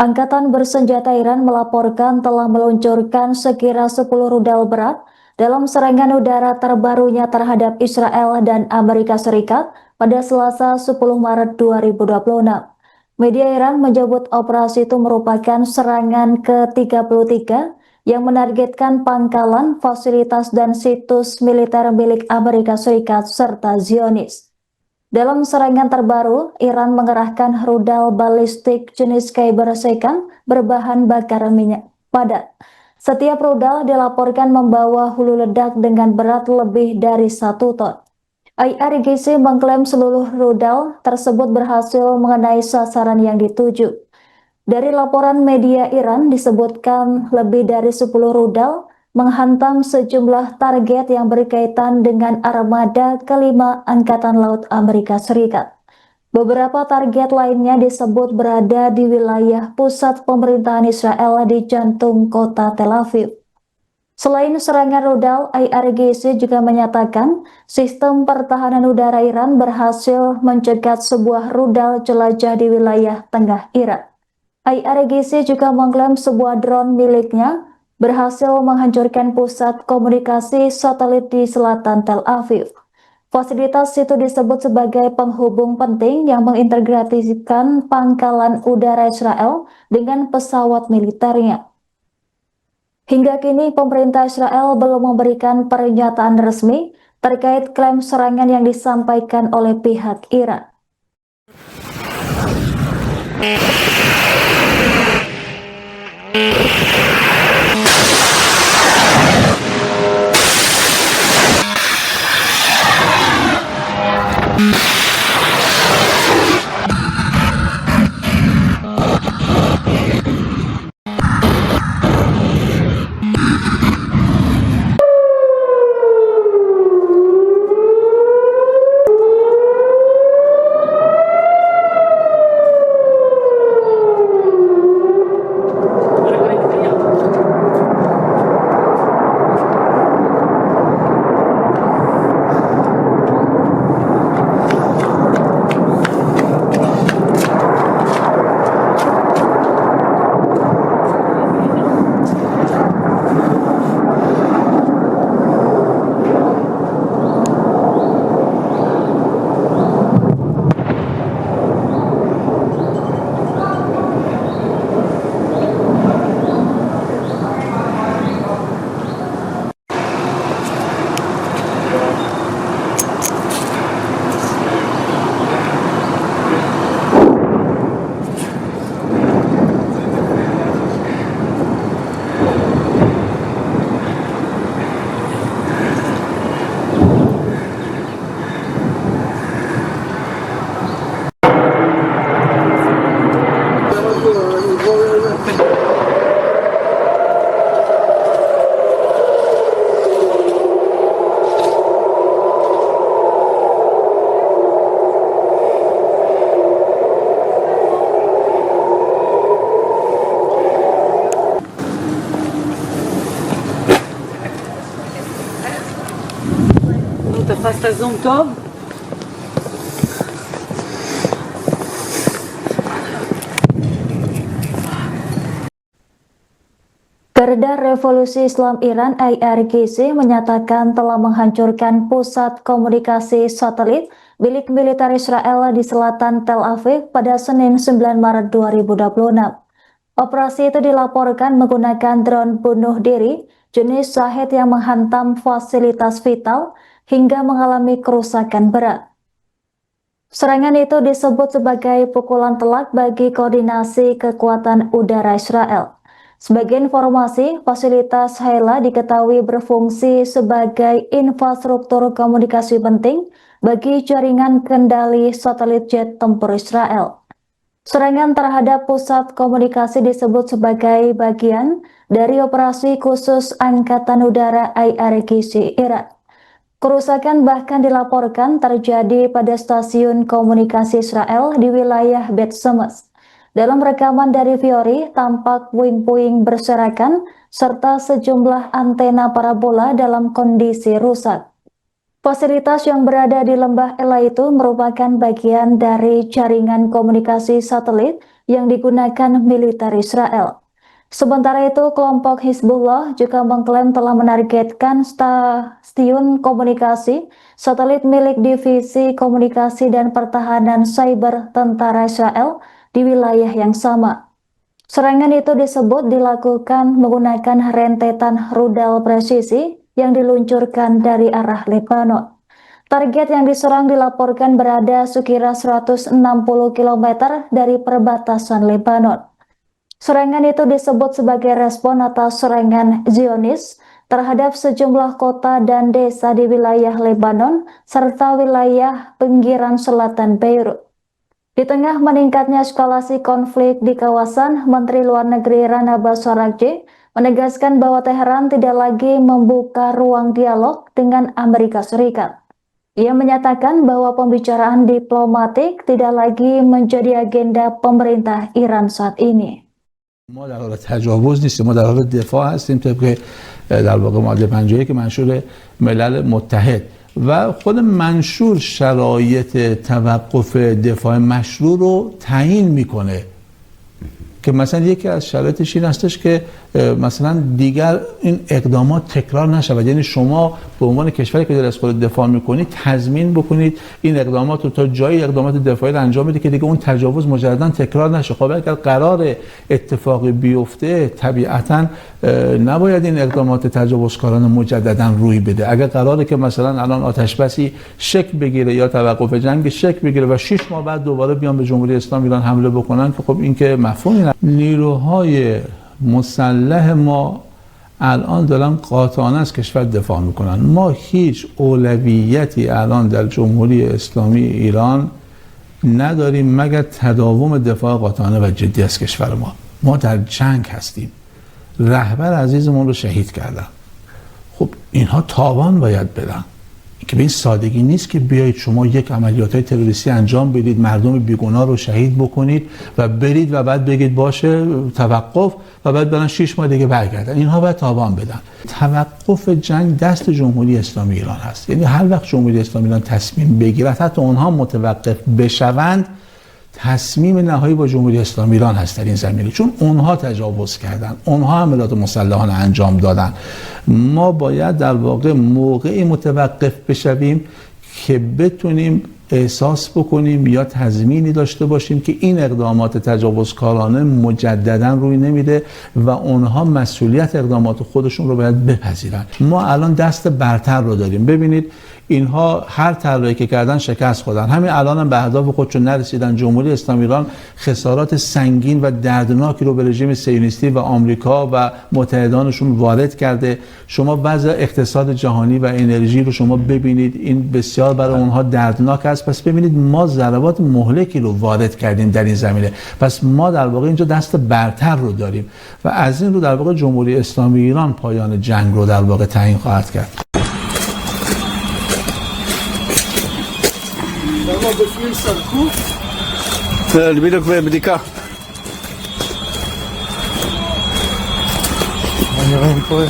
Angkatan bersenjata Iran melaporkan telah meluncurkan sekira 10 rudal berat dalam serangan udara terbarunya terhadap Israel dan Amerika Serikat pada Selasa 10 Maret 2026. Media Iran menyebut operasi itu merupakan serangan ke-33 yang menargetkan pangkalan, fasilitas, dan situs militer milik Amerika Serikat serta Zionis. Dalam serangan terbaru, Iran mengerahkan rudal balistik jenis Kyber Second berbahan bakar minyak padat. Setiap rudal dilaporkan membawa hulu ledak dengan berat lebih dari 1 ton. IRGC mengklaim seluruh rudal tersebut berhasil mengenai sasaran yang dituju. Dari laporan media Iran disebutkan lebih dari 10 rudal menghantam sejumlah target yang berkaitan dengan armada kelima Angkatan Laut Amerika Serikat. Beberapa target lainnya disebut berada di wilayah pusat pemerintahan Israel di jantung kota Tel Aviv. Selain serangan rudal, IRGC juga menyatakan sistem pertahanan udara Iran berhasil mencegat sebuah rudal jelajah di wilayah tengah Irak. IRGC juga mengklaim sebuah drone miliknya berhasil menghancurkan pusat komunikasi satelit di selatan Tel Aviv. Fasilitas itu disebut sebagai penghubung penting yang mengintegrasikan pangkalan udara Israel dengan pesawat militernya. Hingga kini pemerintah Israel belum memberikan pernyataan resmi terkait klaim serangan yang disampaikan oleh pihak Iran. תפסת זום טוב? Garda Revolusi Islam Iran IRGC menyatakan telah menghancurkan pusat komunikasi satelit milik militer Israel di selatan Tel Aviv pada Senin 9 Maret 2026. Operasi itu dilaporkan menggunakan drone bunuh diri jenis Shahed yang menghantam fasilitas vital hingga mengalami kerusakan berat. Serangan itu disebut sebagai pukulan telak bagi koordinasi kekuatan udara Israel. Sebagai informasi, fasilitas Haila diketahui berfungsi sebagai infrastruktur komunikasi penting bagi jaringan kendali satelit jet tempur Israel. Serangan terhadap pusat komunikasi disebut sebagai bagian dari operasi khusus Angkatan Udara IRGC Iran. Kerusakan bahkan dilaporkan terjadi pada stasiun komunikasi Israel di wilayah Bet Shemesh. Dalam rekaman dari Fiori, tampak puing-puing berserakan serta sejumlah antena parabola dalam kondisi rusak. Fasilitas yang berada di Lembah Ela itu merupakan bagian dari jaringan komunikasi satelit yang digunakan militer Israel. Sementara itu, kelompok Hizbullah juga mengklaim telah menargetkan stasiun komunikasi satelit milik Divisi Komunikasi dan Pertahanan Cyber Tentara Israel di wilayah yang sama. Serangan itu disebut dilakukan menggunakan rentetan rudal presisi yang diluncurkan dari arah Lebanon. Target yang diserang dilaporkan berada sekira 160 km dari perbatasan Lebanon. Serangan itu disebut sebagai respon atas serangan Zionis terhadap sejumlah kota dan desa di wilayah Lebanon serta wilayah pinggiran selatan Beirut. Di tengah meningkatnya eskalasi konflik di kawasan, Menteri Luar Negeri Rana Abbas Araghchi menegaskan bahwa Teheran tidak lagi membuka ruang dialog dengan Amerika Serikat. Ia menyatakan bahwa pembicaraan diplomatik tidak lagi menjadi agenda pemerintah Iran saat ini. ما در حال تجاوز نیستیم، ما در حال دفاع هستیم طبق در واقع ماده 51 منشور ملل متحد و خود منشور شرایط توقف دفاع مشروع رو تعیین میکنه که مثلا یکی از شرایطش این هستش که مثلا دیگر این اقدامات تکرار نشود. یعنی شما به عنوان کشوری که دارید از خود دفاع میکنید تضمین بکنید این اقدامات رو تا جایی اقدامات دفاعی رو انجام بدید که دیگه اون تجاوز مجددا تکرار نشه. خب اگر قرار اتفاقی بیفته طبیعتا نباید این اقدامات تجاوزکارانه مجددا روی بده. اگر قراره که مثلا الان آتش بسی شکل بگیره یا توقف جنگ شکل بگیره و 6 ماه بعد دوباره بیان به جمهوری اسلامی ایران حمله بکنن که خب این که مفهومی نداره. نیروهای مسلح ما الان دارن قاطعانه از کشور دفاع میکنن. ما هیچ اولویتی الان در جمهوری اسلامی ایران نداریم مگر تداوم دفاع قاطعانه و جدی از کشور ما. ما در جنگ هستیم، رهبر عزیزمون رو شهید کردن. خب اینها تاوان باید بدن که به این سادگی نیست که بیایید شما یک عملیات تروریستی انجام بدید، مردم بیگناه رو شهید بکنید و برید و بعد بگید باشه توقف و بعد برن 6 ماه دیگه برگردن. اینها باید تاوان بدن. توقف جنگ دست جمهوری اسلامی ایران هست. یعنی هر وقت جمهوری اسلامی ایران تصمیم بگیرد حتی اونها متوقف بشوند، تصمیم نهایی با جمهوری اسلامی ایران هست در این زمینه، چون اونها تجاوز کردن، اونها عملیات مسلحانه انجام دادن. ما باید در واقع موقعی متوقف بشویم که بتونیم احساس بکنیم یا تضمینی داشته باشیم که این اقدامات تجاوزکارانه مجددا روی نمیده و اونها مسئولیت اقدامات خودشون رو باید بپذیرن. ما الان دست برتر رو داریم. ببینید اینها هر طرحی که کردن شکست خوردن. همین الان هم به اهداف خودشون نرسیدن. جمهوری اسلامی ایران خسارات سنگین و دردناکی رو به رژیم صهیونیستی و آمریکا و متحدانشون وارد کرده. شما وضع اقتصاد جهانی و انرژی رو شما ببینید، این بسیار برای اونها دردناک است. پس ببینید ما ضربات مهلکی رو وارد کردیم در این زمینه. پس ما در واقع اینجا دست برتر رو داریم و از این رو در واقع جمهوری اسلامی ایران پایان جنگ رو در واقع تعیین خواهد کرد. בפנים סרקו? בדיוק בבדיקה. מה נראה פה?